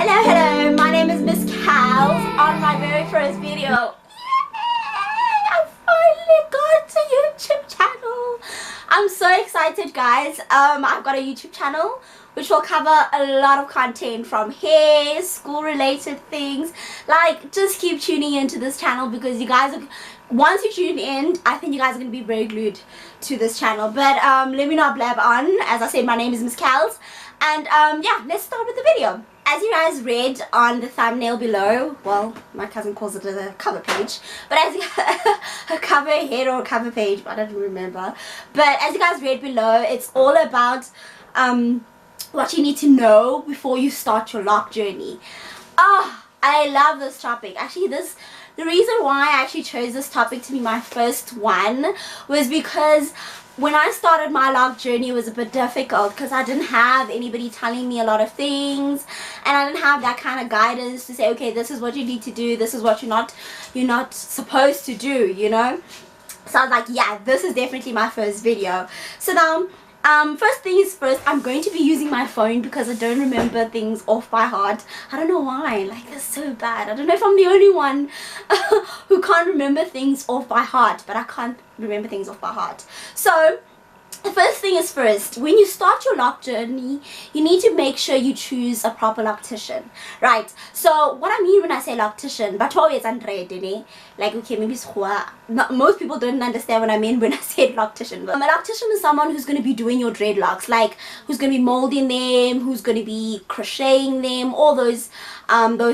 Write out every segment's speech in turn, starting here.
Hello, my name is Miss Cals. On my very first video, I finally got a YouTube channel. I'm so excited, guys. I've got a YouTube channel which will cover a lot of content from hair, school related things. Like, just keep tuning into this channel because you guys are, once you tune in, I think you guys are going to be very glued to this channel. But let me not blab on. As I said, my name is Miss Cals. And yeah, let's start with the video. As you guys read on the thumbnail below, well, my cousin calls it a cover page, but as you a cover head or a cover page, I don't remember. But as you guys read below, it's all about what you need to know before you start your lock journey. I love this topic. Actually, the reason why I actually chose this topic to be my first one was because when I started my lock journey, it was a bit difficult because I didn't have anybody telling me a lot of things, and I didn't have that kind of guidance to say, okay, this is what you need to do, this is what you're not supposed to do, you know. So I was like, yeah, this is definitely my first video. So now, first thing is first, I'm going to be using my phone because I don't remember things off by heart. I don't know why, like, that's so bad. I don't know if I'm the only one who can't remember things off by heart, but I can't remember things off by heart. So the first thing is first, when you start your lock journey, you need to make sure you choose a proper loctician, right? So what I mean when I say loctician, but always like, okay, maybe most people don't understand what I mean when I said loctician. But a loctician is someone who's going to be doing your dreadlocks, like who's going to be molding them, who's going to be crocheting them, all those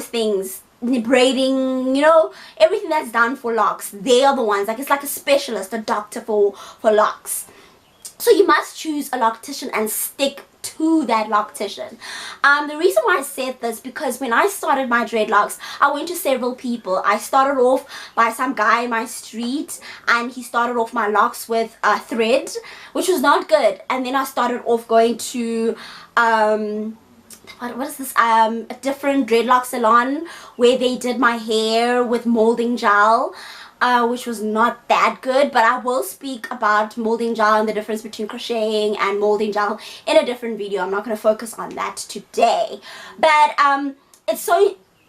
things, braiding, you know, everything that's done for locks. They are the ones, like, it's like a specialist, a doctor for locks. So you must choose a loctician and stick to that loctician. The reason why I said this, because when I started my dreadlocks, I went to several people. I started off by some guy in my street, and he started off my locks with a thread, which was not good. And then I started off going to what is this, a different dreadlock salon where they did my hair with molding gel, which was not that good. But I will speak about molding gel and the difference between crocheting and molding gel in a different video. I'm not going to focus on that today, but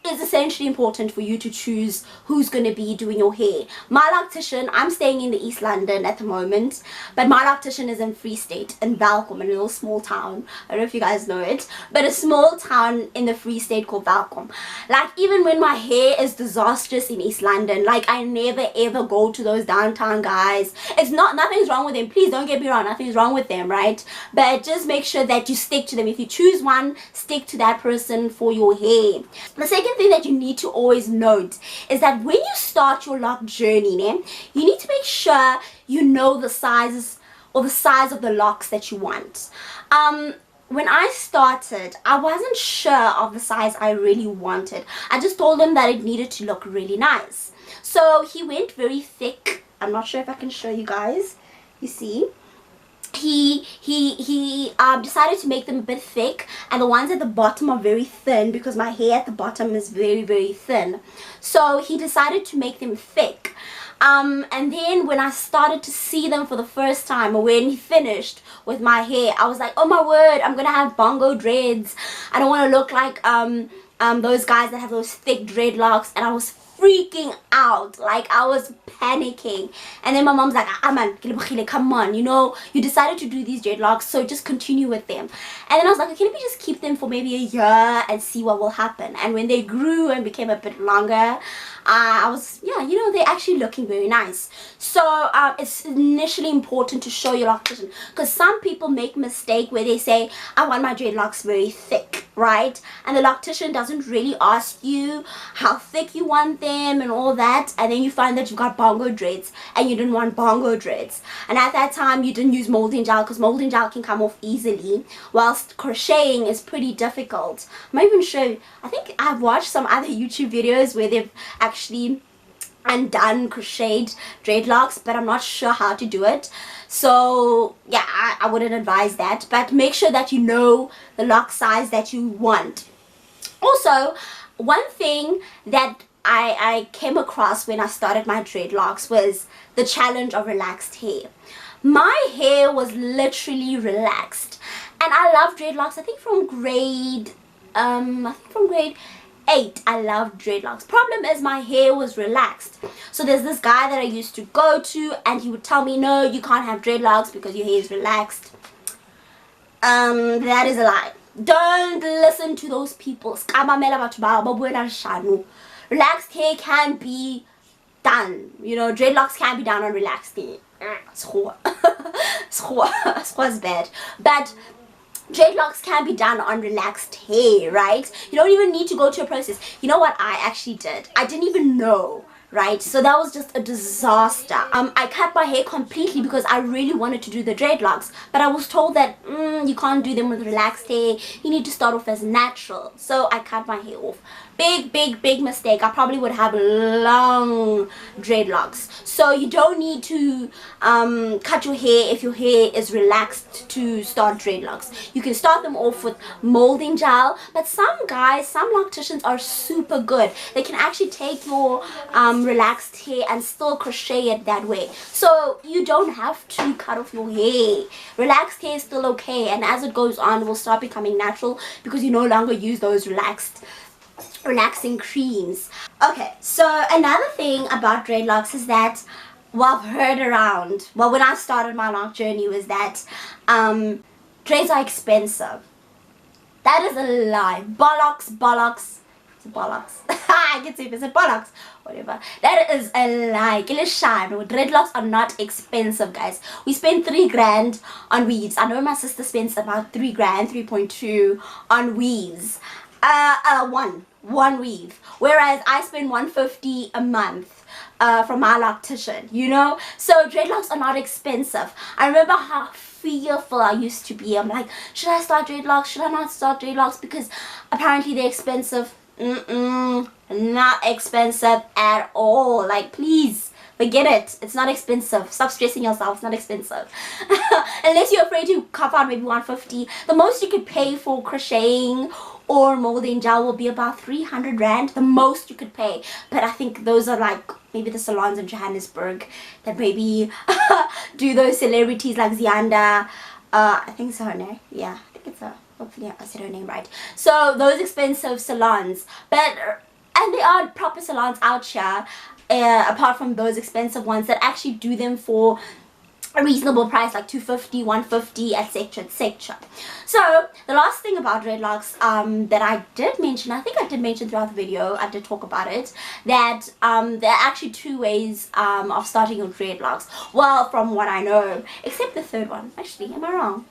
it's essentially important for you to choose who's going to be doing your hair. My loctician, I'm staying in the East London at the moment, but my loctician is in Free State, in Welkom, in a little small town. I don't know if you guys know it, but a small town in the Free State called Welkom. Like, even when my hair is disastrous in East London, like, I never ever go to those downtown guys. It's not, nothing's wrong with them, please don't get me wrong, nothing's wrong with them, right? But just make sure that you stick to them. If you choose one, stick to that person for your hair. The second thing that you need to always note is that when you start your lock journey, you need to make sure you know the sizes or the size of the locks that you want. When I started, I wasn't sure of the size I really wanted. I just told him that it needed to look really nice. So he went very thick. I'm not sure if I can show you guys. You see? He decided to make them a bit thick, and the ones at the bottom are very thin because my hair at the bottom is very, very thin. So he decided to make them thick. And then when I started to see them for the first time, or when he finished with my hair, I was like, oh my word, I'm gonna have bongo dreads. I don't want to look like those guys that have those thick dreadlocks. And I was freaking out, like, I was panicking. And then my mom's like, man, come on, you know, you decided to do these dreadlocks, so just continue with them. And then I was like, okay, let me just keep them for maybe a year and see what will happen. And when they grew and became a bit longer, I was, yeah, you know, they're actually looking very nice. So it's initially important to show your loctician, because some people make a mistake where they say, I want my dreadlocks very thick, right? And the loctician doesn't really ask you how thick you want them and all that, and then you find that you've got bongo dreads and you didn't want bongo dreads. And at that time you didn't use molding gel, because molding gel can come off easily, whilst crocheting is pretty difficult. I'm not even sure, I think I've watched some other YouTube videos where they've actually undone crocheted dreadlocks, but I'm not sure how to do it. So yeah, I wouldn't advise that, but make sure that you know the lock size that you want. Also, one thing that I came across when I started my dreadlocks was the challenge of relaxed hair. My hair was literally relaxed, and I love dreadlocks, I think from grade I think from grade 8, I loved dreadlocks. Problem is my hair was relaxed. So there's this guy that I used to go to, and he would tell me, no, you can't have dreadlocks because your hair is relaxed. That is a lie. Don't listen to those people. Relaxed hair can be done. You know, dreadlocks can be done on relaxed hair. It's bad. But dreadlocks can be done on relaxed hair, right? You don't even need to go to a process. You know what I actually did? I didn't even know, right? So that was just a disaster. I cut my hair completely because I really wanted to do the dreadlocks, but I was told that you can't do them with relaxed hair. You need to start off as natural. So I cut my hair off. Big mistake. I probably would have long dreadlocks. So you don't need to cut your hair if your hair is relaxed to start dreadlocks. You can start them off with molding gel, but some locticians are super good. They can actually take your relaxed hair and still crochet it that way. So you don't have to cut off your hair. Relaxed hair is still okay, and as it goes on, it will start becoming natural because you no longer use those relaxing creams. Okay, so another thing about dreadlocks is that what I've heard around, well, when I started my lock journey, was that dreads are expensive. That is a lie. Bollocks. I can say if it's a bollocks, whatever. That is a lie. Dreadlocks are not expensive, guys. We spend 3 grand on weaves. I know my sister spends about 3 grand, 3.2 on weaves. One weave, whereas I spend 150 a month from my loctician, you know. So dreadlocks are not expensive. I remember how fearful I used to be. I'm like, should I start dreadlocks? Should I not start dreadlocks? Because apparently they're expensive. Not expensive at all. Like, please forget it. It's not expensive. Stop stressing yourself. It's not expensive. Unless you're afraid to cop out maybe 150. The most you could pay for crocheting or molding gel will be about 300 rand, the most you could pay. But I think those are like maybe the salons in Johannesburg that maybe do those celebrities like Zianda. I think it's her name. Yeah, I think it's her. Hopefully I said her name right. So those expensive salons, and there are proper salons out here, apart from those expensive ones that actually do them for a reasonable price, like 250, 150, etc, etc. So the last thing about dreadlocks that I did mention, I think I did mention throughout the video, I did talk about it, that there are actually 2 ways of starting your dreadlocks. Well, from what I know, except the third one. Actually, am I wrong?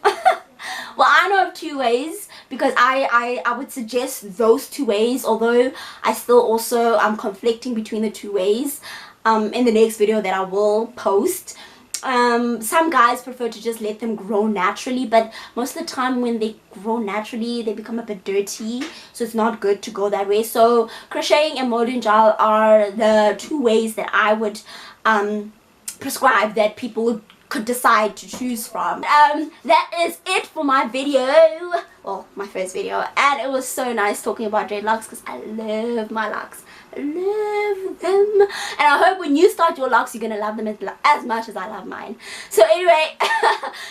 Well, I know of 2 ways because I would suggest those 2 ways, although I still also am conflicting between the 2 ways in the next video that I will post. Some guys prefer to just let them grow naturally, but most of the time when they grow naturally they become a bit dirty, so it's not good to go that way. So crocheting and molding gel are the 2 ways that I would prescribe that people could decide to choose from. That is it for my video, well, my first video, and it was so nice talking about dreadlocks because I love my locks. I love them, and I hope when you start your locks you're gonna love them as much as I love mine. So anyway,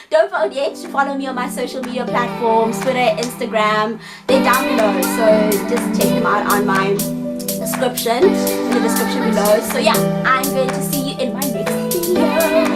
don't forget to follow me on my social media platforms, Twitter, Instagram. They're down below, so just check them out on my description, in the description below. So yeah, I'm going to see you in my next video.